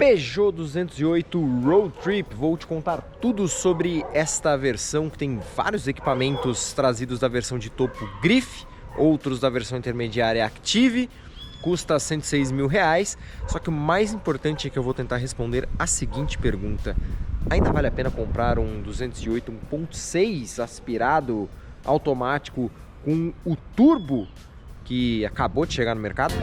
Peugeot 208 Road Trip. Vou te contar tudo sobre esta versão, que tem vários equipamentos trazidos da versão de topo Griffe, outros da versão intermediária Active. Custa R$106 mil, só que o mais importante é que eu vou tentar responder a seguinte pergunta: ainda vale a pena comprar um 208 1.6 aspirado automático com o turbo que acabou de chegar no mercado?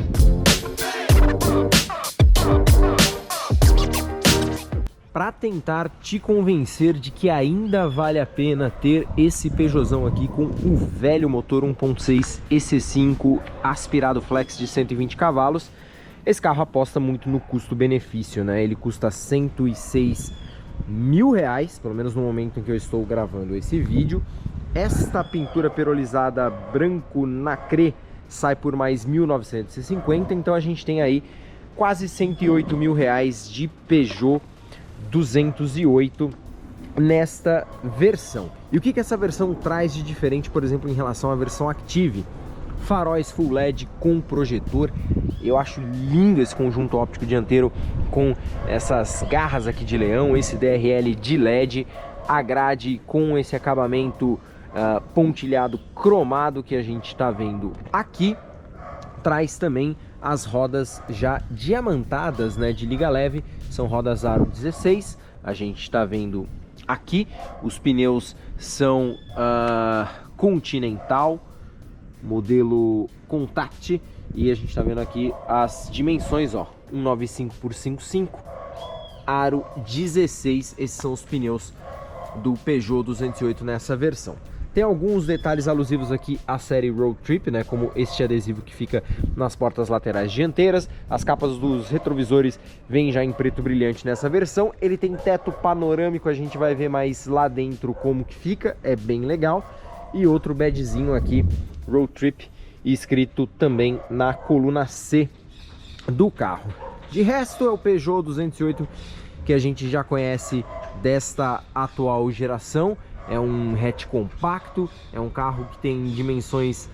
Para tentar te convencer de que ainda vale a pena ter esse Peugeotzão aqui com o velho motor 1.6 EC5 aspirado flex de 120 cavalos, esse carro aposta muito no custo-benefício, né? Ele custa R$106 mil, pelo menos no momento em que eu estou gravando esse vídeo. Esta pintura perolizada branco nacre sai por mais 1.950, então a gente tem aí quase R$108 mil de Peugeot 208 nesta versão. E o que essa versão traz de diferente, por exemplo, em relação à versão Active? Faróis Full LED com projetor. Eu acho lindo esse conjunto óptico dianteiro com essas garras aqui de leão, esse DRL de LED, a grade com esse acabamento pontilhado cromado que a gente está vendo aqui. Traz também as rodas já diamantadas, né, de liga leve, são rodas aro 16, a gente está vendo aqui. Os pneus são Continental, modelo Contact, e a gente está vendo aqui as dimensões, ó, 195 por 55, aro 16, esses são os pneus do Peugeot 208 nessa versão. Tem alguns detalhes alusivos aqui à série Road Trip, né, como este adesivo que fica nas portas laterais dianteiras. As capas dos retrovisores vêm já em preto brilhante nessa versão. Ele tem teto panorâmico, a gente vai ver mais lá dentro como que fica, é bem legal. E outro badgezinho aqui, Road Trip, escrito também na coluna C do carro. De resto é o Peugeot 208 que a gente já conhece desta atual geração. É um hatch compacto, é um carro que tem dimensões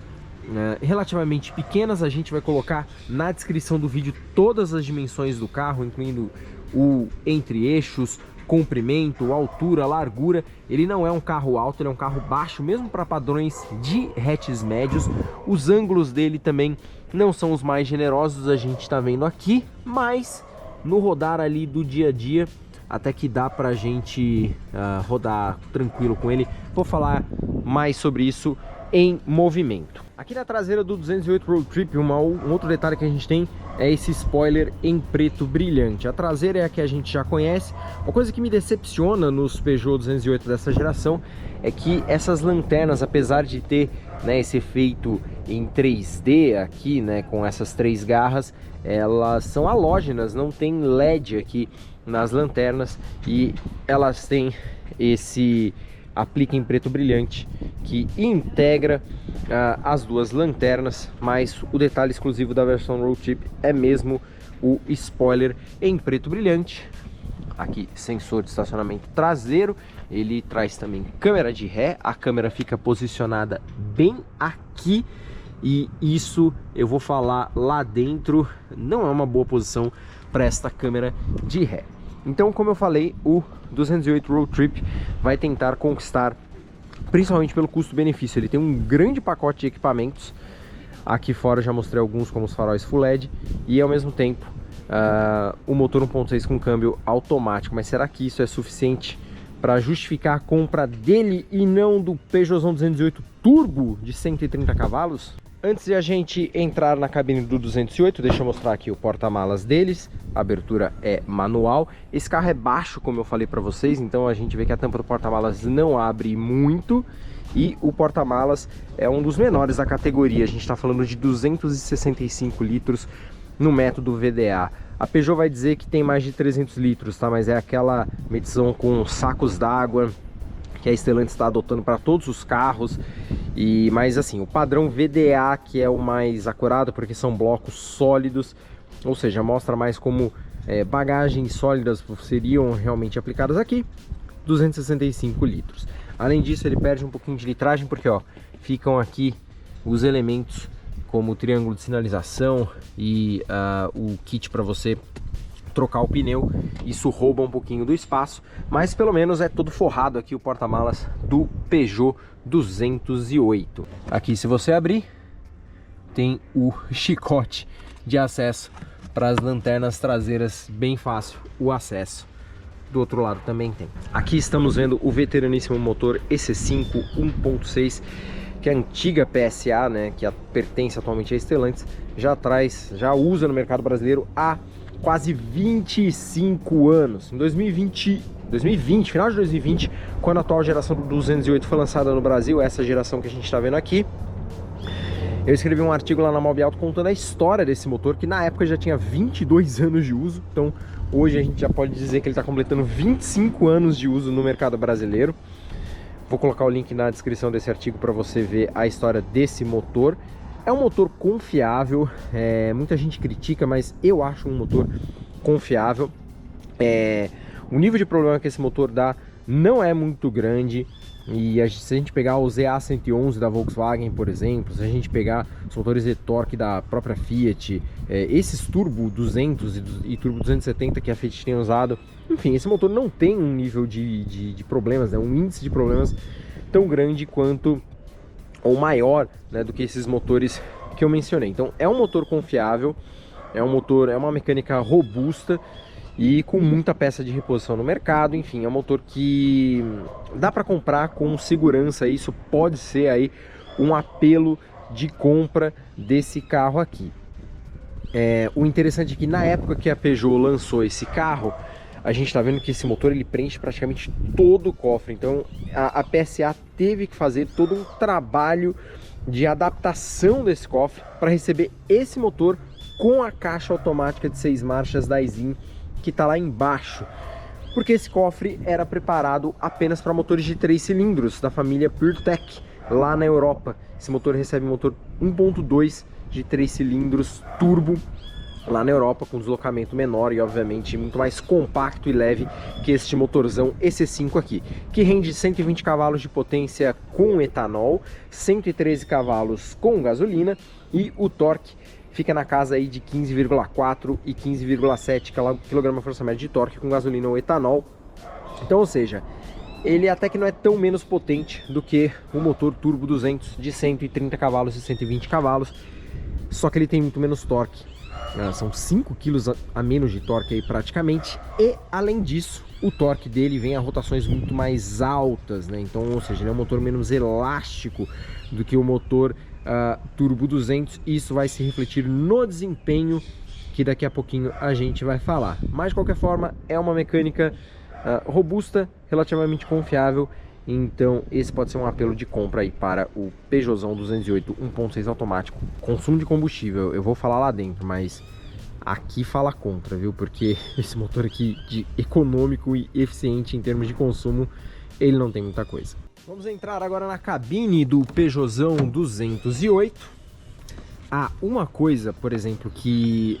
relativamente pequenas. A gente vai colocar na descrição do vídeo todas as dimensões do carro, incluindo o entre-eixos, comprimento, altura, largura. Ele não é um carro alto, ele é um carro baixo, mesmo para padrões de hatches médios. Os ângulos dele também não são os mais generosos, a gente está vendo aqui, mas no rodar ali do dia a dia até que dá pra gente rodar tranquilo com ele. Vou falar mais sobre isso em movimento. Aqui na traseira do 208 Road Trip, um outro detalhe que a gente tem é esse spoiler em preto brilhante. A traseira é a que a gente já conhece. Uma coisa que me decepciona nos Peugeot 208 dessa geração é que essas lanternas, apesar de ter, né, esse efeito em 3D aqui, né, com essas três garras, elas são halógenas, não tem LED aqui nas lanternas, e elas têm esse aplique em preto brilhante que integra as duas lanternas, mas o detalhe exclusivo da versão Road Trip é mesmo o spoiler em preto brilhante. Aqui sensor de estacionamento traseiro, ele traz também câmera de ré, a câmera fica posicionada bem aqui, e isso eu vou falar lá dentro, não é uma boa posição para esta câmera de ré. Então, como eu falei, o 208 Road Trip vai tentar conquistar, principalmente pelo custo-benefício. Ele tem um grande pacote de equipamentos. Aqui fora eu já mostrei alguns, como os faróis Full LED, e ao mesmo tempo o motor 1.6 com câmbio automático. Mas será que isso é suficiente para justificar a compra dele e não do Peugeot 208 Turbo de 130 cavalos? Antes de a gente entrar na cabine do 208, deixa eu mostrar aqui o porta-malas deles. A abertura é manual. Esse carro é baixo, como eu falei para vocês, então a gente vê que a tampa do porta-malas não abre muito. E o porta-malas é um dos menores da categoria. A gente está falando de 265 litros no método VDA. A Peugeot vai dizer que tem mais de 300 litros, tá? Mas é aquela medição com sacos d'água que a Stellantis está adotando para todos os carros. Mas assim, o padrão VDA, que é o mais acurado, porque são blocos sólidos, ou seja, mostra mais como bagagens sólidas seriam realmente aplicadas aqui, 265 litros. Além disso, ele perde um pouquinho de litragem, porque ó, ficam aqui os elementos como o triângulo de sinalização e o kit para você trocar o pneu, isso rouba um pouquinho do espaço, mas pelo menos é todo forrado aqui o porta-malas do Peugeot 208. Aqui, se você abrir, tem o chicote de acesso para as lanternas traseiras, bem fácil o acesso. Do outro lado também tem. Aqui estamos vendo o veteraníssimo motor EC5 1.6, que é a antiga PSA, né, que pertence atualmente a Stellantis, já usa no mercado brasileiro há quase 25 anos. Em 2020, final de 2020, quando a atual geração do 208 foi lançada no Brasil, essa geração que a gente está vendo aqui, eu escrevi um artigo lá na Mob Auto contando a história desse motor, que na época já tinha 22 anos de uso. Então hoje a gente já pode dizer que ele está completando 25 anos de uso no mercado brasileiro. Vou colocar o link na descrição desse artigo para você ver a história desse motor. É um motor confiável, muita gente critica, mas eu acho um motor confiável. O nível de problema que esse motor dá não é muito grande. E se a gente pegar o ZA111 da Volkswagen, por exemplo, se a gente pegar os motores de torque da própria Fiat, esses Turbo 200 e Turbo 270 que a Fiat tem usado, enfim, esse motor não tem um nível de problemas, né, um índice de problemas tão grande quanto, ou maior, né, do que esses motores que eu mencionei. Então é um motor confiável, é uma mecânica robusta, e com muita peça de reposição no mercado. Enfim, é um motor que dá para comprar com segurança. Isso pode ser aí um apelo de compra desse carro aqui. O interessante é que na época que a Peugeot lançou esse carro, a gente está vendo que esse motor ele preenche praticamente todo o cofre. Então a PSA teve que fazer todo um trabalho de adaptação desse cofre para receber esse motor com a caixa automática de 6 marchas da Aisin, que está lá embaixo, porque esse cofre era preparado apenas para motores de 3 cilindros da família PureTech lá na Europa. Esse motor recebe motor 1.2 de 3 cilindros turbo lá na Europa, com deslocamento menor e obviamente muito mais compacto e leve que este motorzão EC5 aqui, que rende 120 cavalos de potência com etanol, 113 cavalos com gasolina, e o torque fica na casa aí de 15,4 e 15,7 kgfm de torque com gasolina ou etanol. Então, ou seja, ele até que não é tão menos potente do que o motor Turbo 200 de 130 cavalos e 120 cavalos, só que ele tem muito menos torque. São 5 kg a menos de torque aí praticamente, e além disso, o torque dele vem a rotações muito mais altas, né? Então, ou seja, ele é um motor menos elástico do que o motor Turbo 200, e isso vai se refletir no desempenho, que daqui a pouquinho a gente vai falar. Mas de qualquer forma é uma mecânica robusta, relativamente confiável. Então esse pode ser um apelo de compra aí para o Peugeotzão 208 1.6 automático. Consumo de combustível, eu vou falar lá dentro, mas aqui fala contra, viu? Porque esse motor aqui de econômico e eficiente em termos de consumo, ele não tem muita coisa. Vamos entrar agora na cabine do Peugeotzão 208. Uma coisa, por exemplo, que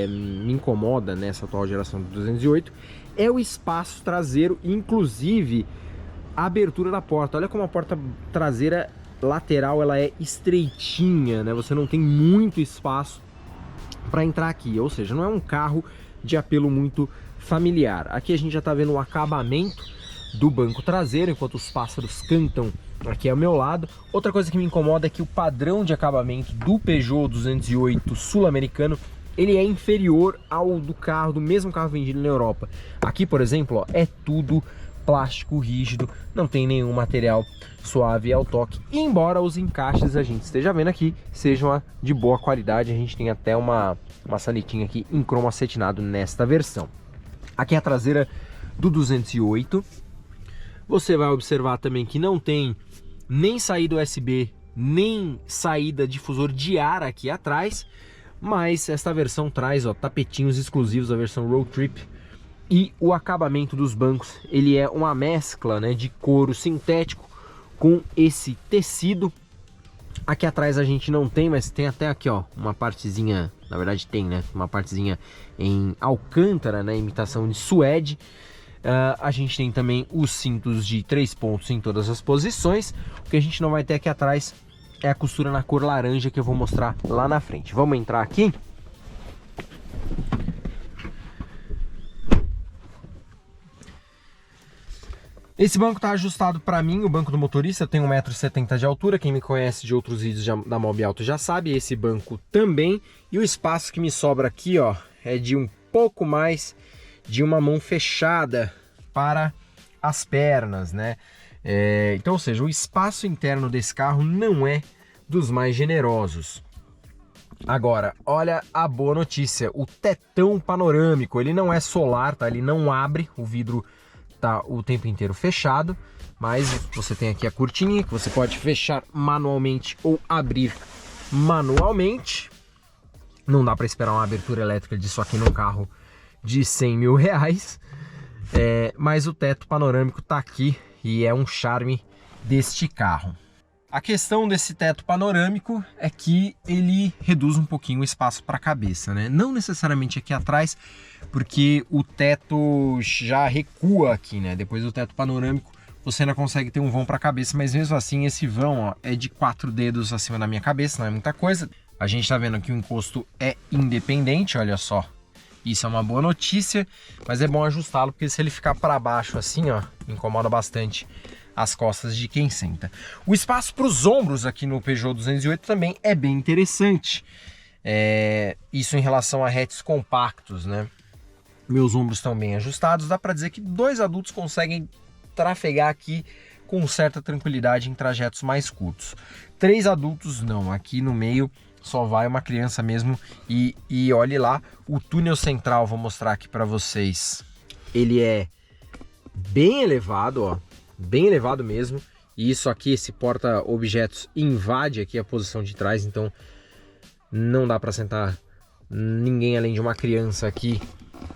me incomoda nessa atual geração do 208 é o espaço traseiro, inclusive a abertura da porta. Olha como a porta traseira lateral ela é estreitinha, né? Você não tem muito espaço para entrar aqui, ou seja, não é um carro de apelo muito familiar. Aqui a gente já está vendo o acabamento do banco traseiro, enquanto os pássaros cantam aqui ao meu lado. Outra coisa que me incomoda é que o padrão de acabamento do Peugeot 208 sul-americano, ele é inferior ao do mesmo carro vendido na Europa. Aqui, por exemplo, ó, é tudo plástico rígido, não tem nenhum material suave ao toque, embora os encaixes a gente esteja vendo aqui sejam de boa qualidade. A gente tem até uma sanetinha aqui em cromo acetinado nesta versão. Aqui é a traseira do 208. Você vai observar também que não tem nem saída USB, nem saída difusor de ar aqui atrás, mas esta versão traz tapetinhos exclusivos da versão Road Trip. E o acabamento dos bancos, ele é uma mescla, né, de couro sintético com esse tecido. Aqui atrás a gente não tem, mas tem até aqui, ó, uma partezinha, na verdade tem, né, uma partezinha em alcântara, né, imitação de suede. A gente tem também os cintos de 3 pontos em todas as posições. O que a gente não vai ter aqui atrás é a costura na cor laranja, que eu vou mostrar lá na frente. Vamos entrar aqui. Esse banco está ajustado para mim, o banco do motorista, eu tenho 1,70 m de altura, quem me conhece de outros vídeos da Mob Alto já sabe, esse banco também. E o espaço que me sobra aqui, ó, é de um pouco mais de uma mão fechada para as pernas, né? Então, ou seja, o espaço interno desse carro não é dos mais generosos. Agora, olha a boa notícia, o tetão panorâmico, ele não é solar, tá? Ele não abre, o vidro tá o tempo inteiro fechado, mas você tem aqui a cortininha que você pode fechar manualmente ou abrir manualmente. Não dá para esperar uma abertura elétrica disso aqui num carro de 100 mil reais, mas o teto panorâmico tá aqui e é um charme deste carro. A questão desse teto panorâmico é que ele reduz um pouquinho o espaço para a cabeça, né? Não necessariamente aqui atrás, porque o teto já recua aqui, né? Depois do teto panorâmico você ainda consegue ter um vão para a cabeça, mas mesmo assim esse vão, ó, é de 4 dedos acima da minha cabeça, não é muita coisa. A gente tá vendo que o encosto é independente, olha só. Isso é uma boa notícia, mas é bom ajustá-lo, porque se ele ficar para baixo assim, ó, incomoda bastante as costas de quem senta. O espaço para os ombros aqui no Peugeot 208 também é bem interessante. Isso em relação a hatches compactos, né? Meus ombros estão bem ajustados, dá para dizer que 2 adultos conseguem trafegar aqui com certa tranquilidade em trajetos mais curtos. 3 adultos não, aqui no meio só vai uma criança mesmo. E olhe lá, o túnel central, vou mostrar aqui para vocês. Ele é bem elevado, ó, bem elevado mesmo. E isso aqui, esse porta-objetos invade aqui a posição de trás, então não dá para sentar ninguém além de uma criança aqui,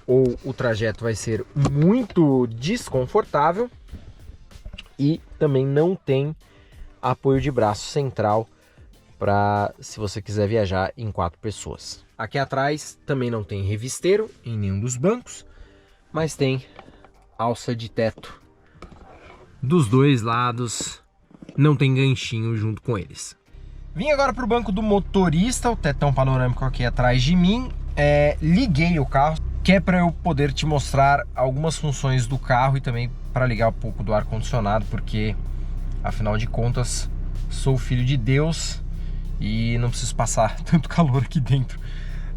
ou o trajeto vai ser muito desconfortável. E também não tem apoio de braço central para se você quiser viajar em 4 pessoas. Aqui atrás também não tem revisteiro em nenhum dos bancos, mas tem alça de teto dos 2 lados, não tem ganchinho junto com eles. Vim agora para o banco do motorista, o tetão panorâmico aqui atrás de mim. Liguei o carro, que é para eu poder te mostrar algumas funções do carro e também para ligar um pouco do ar-condicionado, porque afinal de contas sou filho de Deus e não preciso passar tanto calor aqui dentro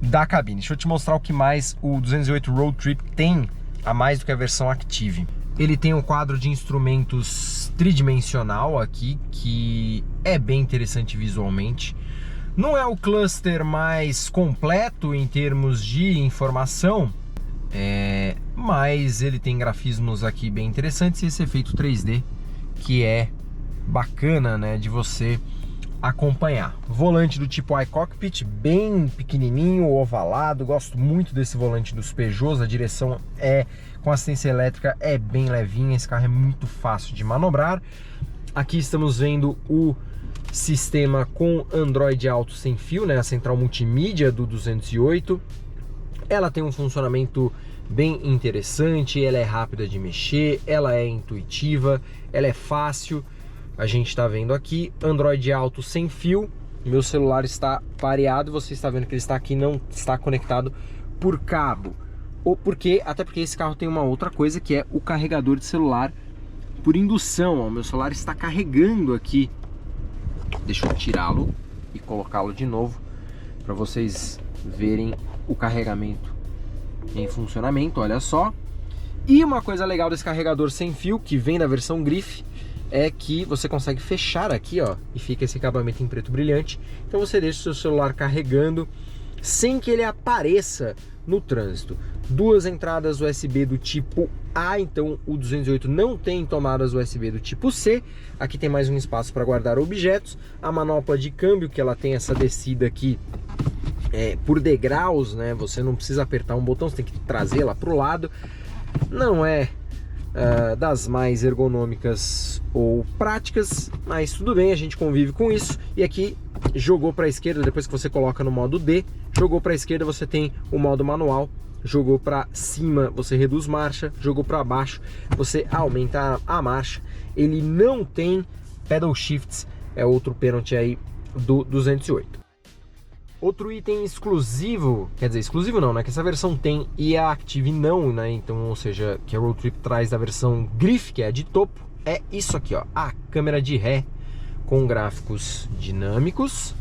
da cabine. Deixa eu te mostrar o que mais o 208 Road Trip tem a mais do que a versão Active. Ele tem um quadro de instrumentos tridimensional aqui, que é bem interessante visualmente. Não é o cluster mais completo em termos de informação, mas ele tem grafismos aqui bem interessantes e esse efeito 3D que é bacana, né, de você acompanhar. Volante do tipo iCockpit, bem pequenininho, ovalado. Gosto muito desse volante dos Peugeots. A direção com assistência elétrica é bem levinha. Esse carro é muito fácil de manobrar. Aqui estamos vendo o sistema com Android Auto sem fio, né? A central multimídia do 208. Ela tem um funcionamento bem interessante. Ela é rápida de mexer, ela é intuitiva, ela é fácil. A gente está vendo aqui Android Auto sem fio. Meu celular está pareado, você está vendo que ele está aqui, não está conectado por cabo. Até porque esse carro tem uma outra coisa, que é o carregador de celular por indução. O meu celular está carregando aqui. Deixa eu tirá-lo e colocá-lo de novo para vocês verem o carregamento em funcionamento. Olha só. E uma coisa legal desse carregador sem fio, que vem da versão Griffe, é que você consegue fechar aqui, ó, e fica esse acabamento em preto brilhante. Então você deixa o seu celular carregando sem que ele apareça no trânsito. 2 entradas USB do tipo A, então o 208 não tem tomadas USB do tipo C. Aqui tem mais um espaço para guardar objetos. A manopla de câmbio, que ela tem essa descida aqui por degraus, né? Você não precisa apertar um botão, você tem que trazê-la para o lado. Não é das mais ergonômicas ou práticas, mas tudo bem, a gente convive com isso. E aqui jogou para a esquerda, depois que você coloca no modo D, jogou para a esquerda, você tem o modo manual. Jogou para cima, você reduz marcha. Jogou para baixo, você aumenta a marcha. Ele não tem pedal shifts, é outro pênalti aí do 208. Outro item exclusivo, quer dizer, exclusivo não, né? Que essa versão tem e a Active não, né? Então, ou seja, que a Road Trip traz da versão Griff, que é a de topo, é isso aqui, ó. A câmera de ré com gráficos dinâmicos,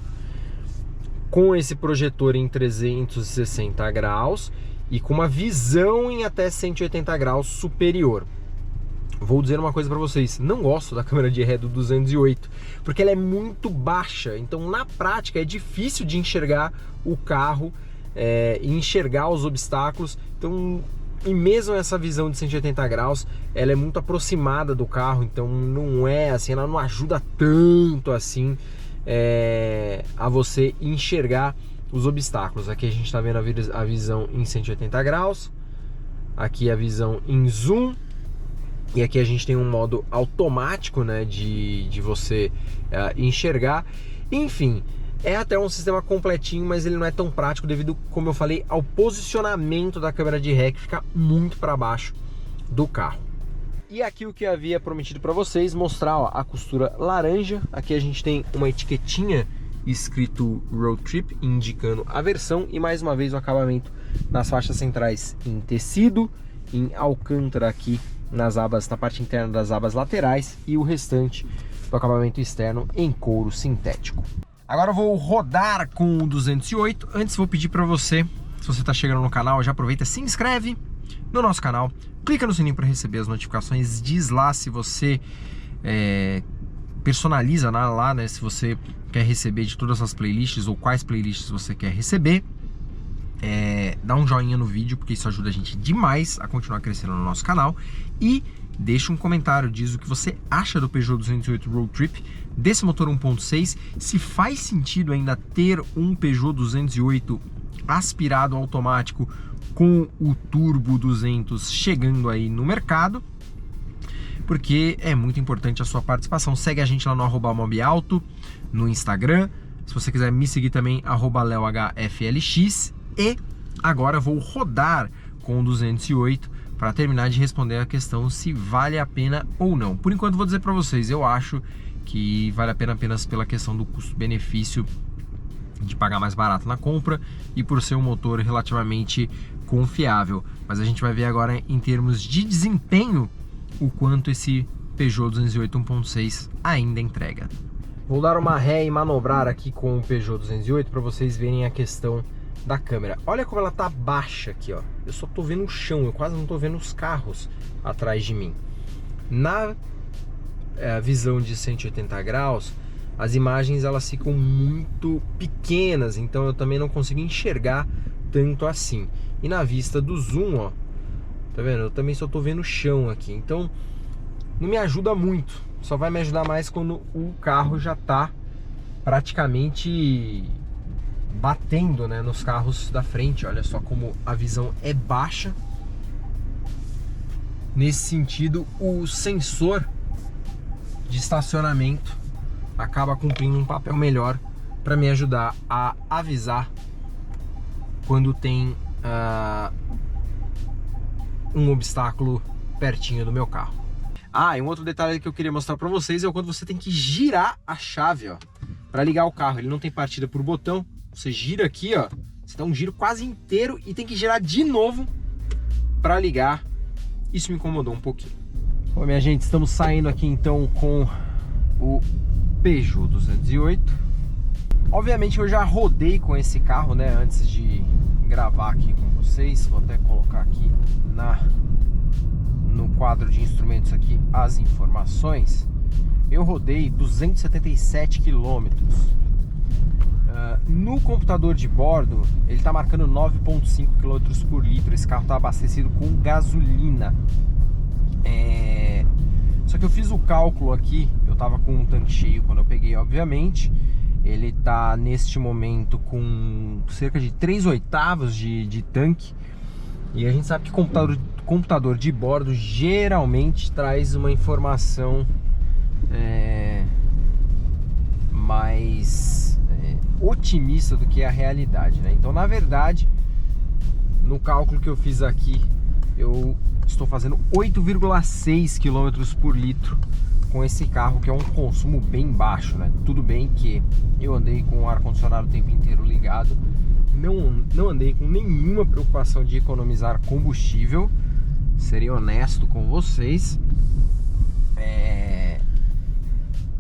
com esse projetor em 360 graus e com uma visão em até 180 graus superior. Vou dizer uma coisa para vocês, não gosto da câmera de ré do 208, porque ela é muito baixa, então na prática é difícil de enxergar o carro e enxergar os obstáculos. Então, e mesmo essa visão de 180 graus, ela é muito aproximada do carro, então não é assim, ela não ajuda tanto assim a você enxergar os obstáculos. Aqui a gente está vendo a visão em 180 graus, aqui a visão em zoom. E aqui a gente tem um modo automático, né, de você enxergar. Enfim, é até um sistema completinho, mas ele não é tão prático devido, como eu falei, ao posicionamento da câmera de ré, que fica muito para baixo do carro. E aqui o que eu havia prometido para vocês, mostrar, ó, a costura laranja. Aqui a gente tem uma etiquetinha escrito Road Trip, indicando a versão. E mais uma vez o acabamento nas faixas centrais em tecido, em alcântara aqui nas abas, na parte interna das abas laterais, e o restante do acabamento externo em couro sintético. Agora eu vou rodar com o 208. Antes vou pedir para você, se você está chegando no canal, já aproveita, se inscreve no nosso canal, clica no sininho para receber as notificações, diz lá se você personaliza lá, né, se você quer receber de todas as playlists ou quais playlists você quer receber. Dá um joinha no vídeo, porque isso ajuda a gente demais a continuar crescendo no nosso canal. E deixa um comentário, diz o que você acha do Peugeot 208 Road Trip, desse motor 1.6, se faz sentido ainda ter um Peugeot 208 aspirado automático com o Turbo 200 chegando aí no mercado, porque é muito importante a sua participação. Segue a gente lá no @mobiauto no Instagram, se você quiser me seguir também, @leohflx. E agora vou rodar com o 208 para terminar de responder a questão se vale a pena ou não. Por enquanto vou dizer para vocês, eu acho que vale a pena apenas pela questão do custo-benefício, de pagar mais barato na compra e por ser um motor relativamente confiável. Mas a gente vai ver agora em termos de desempenho o quanto esse Peugeot 208 1.6 ainda entrega. Vou dar uma ré e manobrar aqui com o Peugeot 208 para vocês verem a questão da câmera. Olha como ela tá baixa aqui, ó. Eu só tô vendo o chão, eu quase não tô vendo os carros atrás de mim. Na visão de 180 graus, as imagens elas ficam muito pequenas, então eu também não consigo enxergar tanto assim. E na vista do zoom, ó, tá vendo? Eu também só tô vendo o chão aqui, então não me ajuda muito. Só vai me ajudar mais quando o carro já tá praticamente batendo, né, nos carros da frente. Olha só como a visão é baixa. Nesse sentido, o sensor de estacionamento acaba cumprindo um papel melhor para me ajudar a avisar quando tem um obstáculo pertinho do meu carro. E um outro detalhe que eu queria mostrar para vocês é o quando você tem que girar a chave, ó, para ligar o carro. Ele não tem partida por botão. Você gira aqui, ó, você dá um giro quase inteiro e tem que girar de novo para ligar. Isso me incomodou um pouquinho. Bom, minha gente, estamos saindo aqui então com o Peugeot 208. Obviamente eu já rodei com esse carro, né, antes de gravar aqui com vocês. Vou até colocar aqui no quadro de instrumentos aqui as informações. Eu rodei 277 quilômetros. No computador de bordo ele está marcando 9,5 km por litro. Esse carro está abastecido com gasolina. Só que eu fiz o cálculo aqui, eu estava com um tanque cheio quando eu peguei, obviamente. Ele está neste momento com cerca de 3/8 de tanque. E a gente sabe que computador de bordo geralmente traz uma informação mais otimista do que a realidade, né? Então, na verdade, no cálculo que eu fiz aqui, eu estou fazendo 8,6 km por litro com esse carro, que é um consumo bem baixo, né? Tudo bem que eu andei com o ar-condicionado o tempo inteiro ligado, não andei com nenhuma preocupação de economizar combustível, serei honesto com vocês.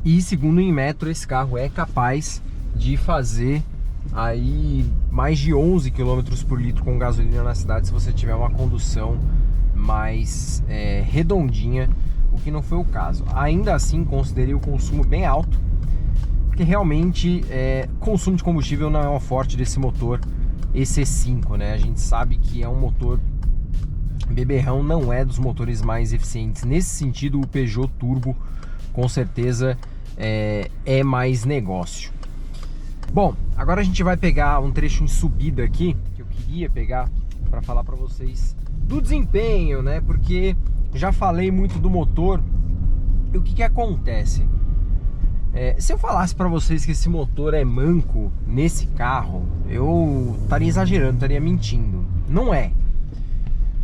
E segundo o Inmetro, esse carro é capaz de fazer aí mais de 11 km por litro com gasolina na cidade, se você tiver uma condução mais redondinha, o que não foi o caso. Ainda assim, considerei o consumo bem alto, porque realmente consumo de combustível não é o forte desse motor EC5, né? A gente sabe que é um motor beberrão, não é dos motores mais eficientes. Nesse sentido, o Peugeot Turbo com certeza é mais negócio. Bom, agora a gente vai pegar um trecho em subida aqui, que eu queria pegar para falar para vocês do desempenho, né? Porque já falei muito do motor. E o que acontece? Se eu falasse para vocês que esse motor é manco nesse carro, eu estaria exagerando, estaria mentindo. Não é.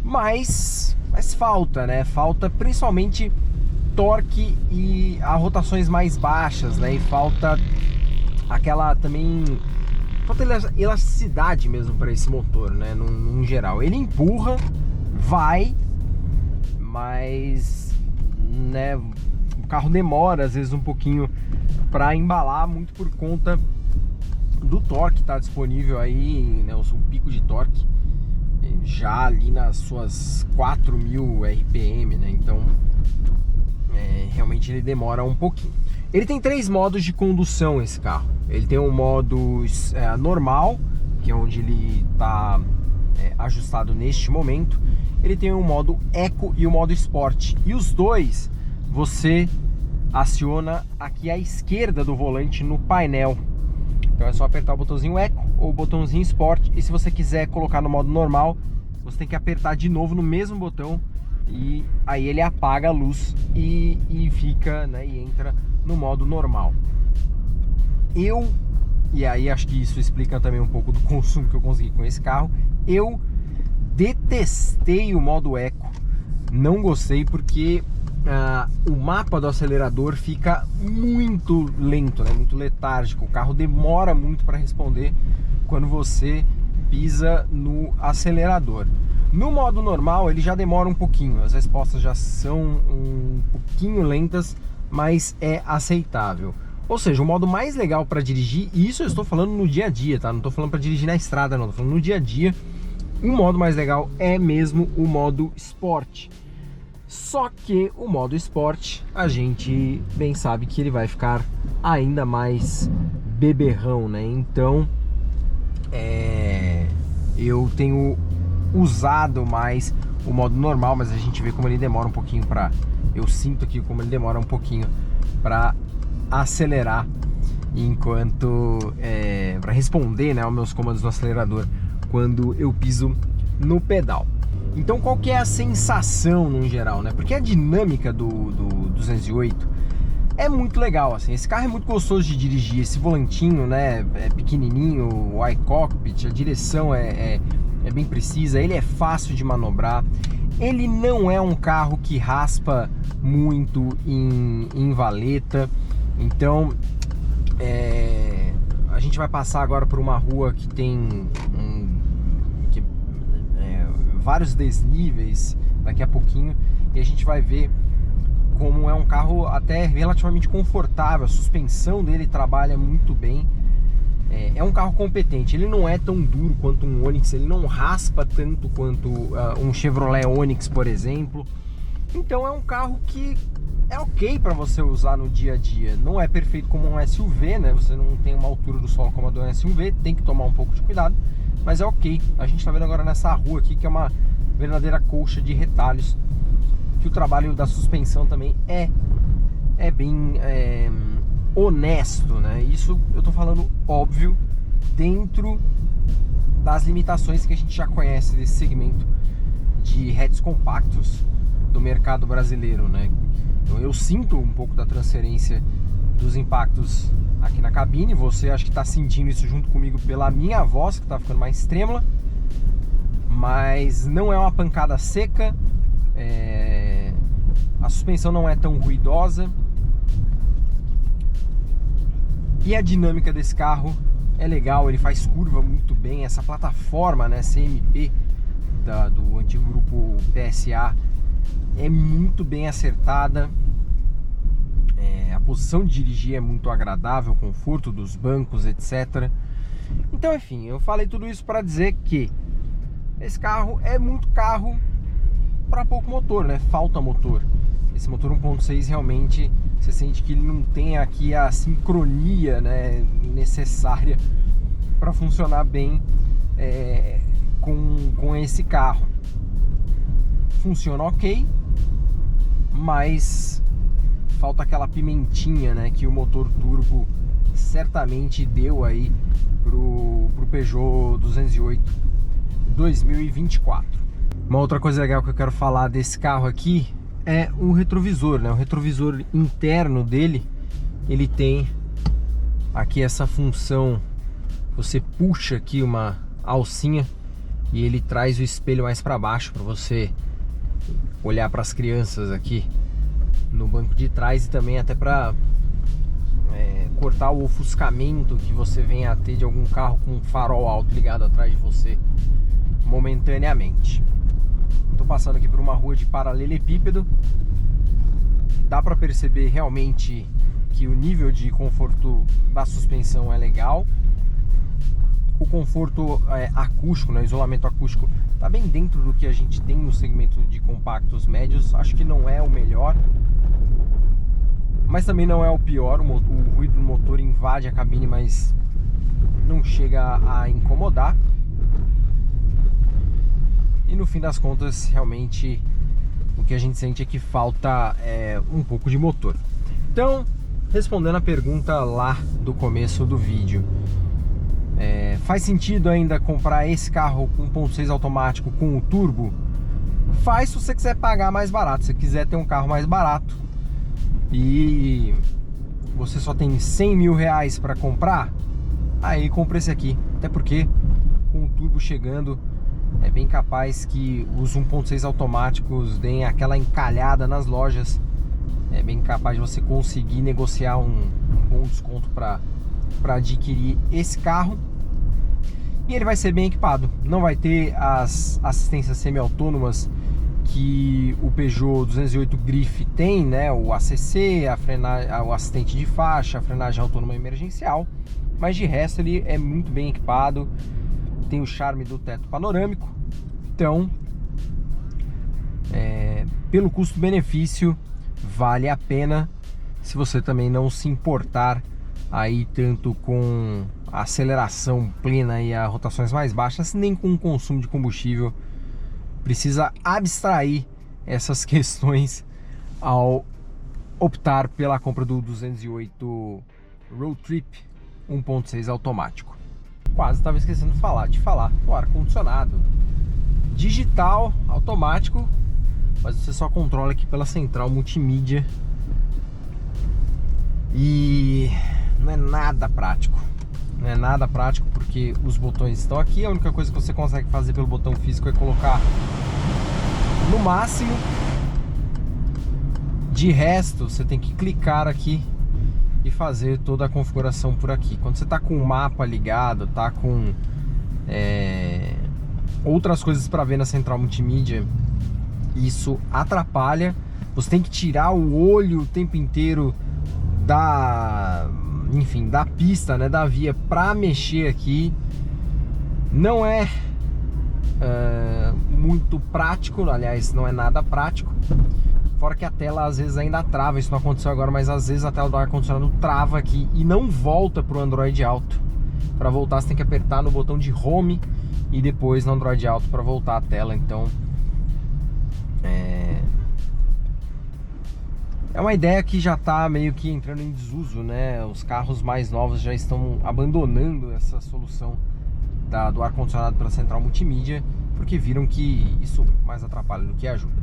Mas falta, né? Falta principalmente torque e a rotações mais baixas, né? E falta aquela também, falta elasticidade mesmo para esse motor, né? Num geral, ele empurra, vai, mas, né? O carro demora às vezes um pouquinho para embalar, muito por conta do torque que está disponível aí, né? O pico de torque já ali nas suas 4.000 RPM, né? Então realmente ele demora um pouquinho. Ele tem 3 modos de condução, esse carro. Ele tem um modo normal, que é onde ele está ajustado neste momento. Ele tem um modo Eco e o modo Sport. E os dois você aciona aqui à esquerda do volante no painel. Então é só apertar o botãozinho Eco ou o botãozinho Sport. E se você quiser colocar no modo normal, você tem que apertar de novo no mesmo botão. E aí ele apaga a luz e fica, né, e entra no modo normal. E aí acho que isso explica também um pouco do consumo que eu consegui com esse carro. Eu detestei o modo Eco, não gostei porque o mapa do acelerador fica muito lento, né, muito letárgico. O carro demora muito para responder quando você pisa no acelerador. No modo normal ele já demora um pouquinho, as respostas já são um pouquinho lentas, mas é aceitável. Ou seja, o modo mais legal para dirigir, e isso eu estou falando no dia a dia, tá? Não estou falando para dirigir na estrada, não, estou falando no dia a dia. O modo mais legal é mesmo o modo Sport. Só que o modo Sport, a gente bem sabe que ele vai ficar ainda mais beberrão, né? Então, eu tenho usado mais o modo normal, mas a gente vê como ele demora um pouquinho para... Eu sinto aqui como ele demora um pouquinho para acelerar, enquanto para responder, né, aos meus comandos do acelerador quando eu piso no pedal. Então qual que é a sensação no geral, né? Porque a dinâmica do 208 é muito legal, assim. Esse carro é muito gostoso de dirigir, esse volantinho, né, é pequenininho, o iCockpit, a direção é bem precisa, ele é fácil de manobrar. Ele não é um carro que raspa muito em valeta. Então a gente vai passar agora por uma rua que tem vários desníveis daqui a pouquinho, e a gente vai ver como é um carro até relativamente confortável. A suspensão dele trabalha muito bem. É um carro competente, ele não é tão duro quanto um Onix, ele não raspa tanto quanto um Chevrolet Onix, por exemplo. Então é um carro que é ok para você usar no dia a dia. Não é perfeito como um SUV, né? Você não tem uma altura do solo como a do SUV, tem que tomar um pouco de cuidado, mas é ok. A gente está vendo agora nessa rua aqui, que é uma verdadeira colcha de retalhos, que o trabalho da suspensão também é bem honesto, né? Isso eu tô falando, óbvio, dentro das limitações que a gente já conhece desse segmento de hatches compactos do mercado brasileiro, né? Então eu sinto um pouco da transferência dos impactos aqui na cabine. Você acho que está sentindo isso junto comigo pela minha voz, que está ficando mais trêmula, mas não é uma pancada seca. A suspensão não é tão ruidosa. E a dinâmica desse carro é legal, ele faz curva muito bem. Essa plataforma, né, CMP do antigo grupo PSA é muito bem acertada. A posição de dirigir é muito agradável, o conforto dos bancos, etc. Então, enfim, eu falei tudo isso para dizer que esse carro é muito carro para pouco motor, né? Falta motor. Esse motor 1.6 realmente você sente que ele não tem aqui a sincronia, né, necessária para funcionar bem com esse carro. Funciona ok, mas falta aquela pimentinha, né, que o motor turbo certamente deu aí pro Peugeot 208 2024. Uma outra coisa legal que eu quero falar desse carro aqui é o retrovisor, né? O retrovisor interno dele, ele tem aqui essa função, você puxa aqui uma alcinha e ele traz o espelho mais para baixo para você olhar para as crianças aqui no banco de trás, e também até para cortar o ofuscamento que você venha a ter de algum carro com um farol alto ligado atrás de você momentaneamente. Estou passando aqui por uma rua de paralelepípedo. Dá para perceber realmente que o nível de conforto da suspensão é legal. O conforto acústico, né, isolamento acústico, está bem dentro do que a gente tem no segmento de compactos médios. Acho que não é o melhor, mas também não é o pior. O ruído do motor invade a cabine, mas não chega a incomodar. E no fim das contas, realmente, o que a gente sente é que falta um pouco de motor. Então, respondendo a pergunta lá do começo do vídeo, faz sentido ainda comprar esse carro com 1.6 automático com o turbo? Faz, se você quiser pagar mais barato. Se você quiser ter um carro mais barato e você só tem 100 mil reais para comprar, aí compra esse aqui. Até porque com o turbo chegando, é bem capaz que os 1.6 automáticos deem aquela encalhada nas lojas. É bem capaz de você conseguir negociar um bom desconto para adquirir esse carro. E ele vai ser bem equipado. Não vai ter as assistências semi-autônomas que o Peugeot 208 Griffe tem, né? O ACC, o assistente de faixa, a frenagem autônoma emergencial. Mas de resto ele é muito bem equipado. Tem o charme do teto panorâmico. Então, pelo custo-benefício, vale a pena, se você também não se importar aí tanto com a aceleração plena e as rotações mais baixas, nem com o consumo de combustível. Precisa abstrair essas questões ao optar pela compra do 208 Road Trip 1.6 automático. Quase estava esquecendo de falar do ar-condicionado digital automático, mas você só controla aqui pela central multimídia e não é nada prático. Não é nada prático porque os botões estão aqui. A única coisa que você consegue fazer pelo botão físico é colocar no máximo. De resto, você tem que clicar aqui e fazer toda a configuração por aqui. Quando você está com o mapa ligado, tá com outras coisas para ver na central multimídia, isso atrapalha. Você tem que tirar o olho o tempo inteiro da pista, né, da via, para mexer aqui. Não é muito prático, aliás, não é nada prático. Fora que a tela às vezes ainda trava. Isso não aconteceu agora, mas às vezes a tela do ar-condicionado trava aqui e não volta para o Android Auto. Para voltar você tem que apertar no botão de Home e depois no Android Auto para voltar a tela. Então é uma ideia que já está meio que entrando em desuso, né? Os carros mais novos já estão abandonando essa solução do ar-condicionado pela central multimídia, porque viram que isso mais atrapalha do que ajuda.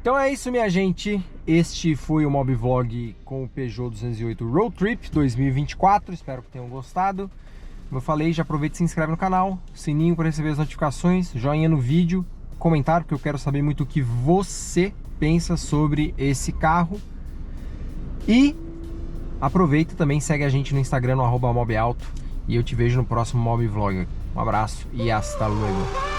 Então é isso, minha gente. Este foi o Mobvlog com o Peugeot 208 Road Trip 2024. Espero que tenham gostado. Como eu falei, já aproveita e se inscreve no canal, sininho para receber as notificações, joinha no vídeo, comentário, porque eu quero saber muito o que você pensa sobre esse carro. E Aproveita e também segue a gente no Instagram, no @mobalto, e eu te vejo no próximo Mob Vlog. Um abraço e hasta luego.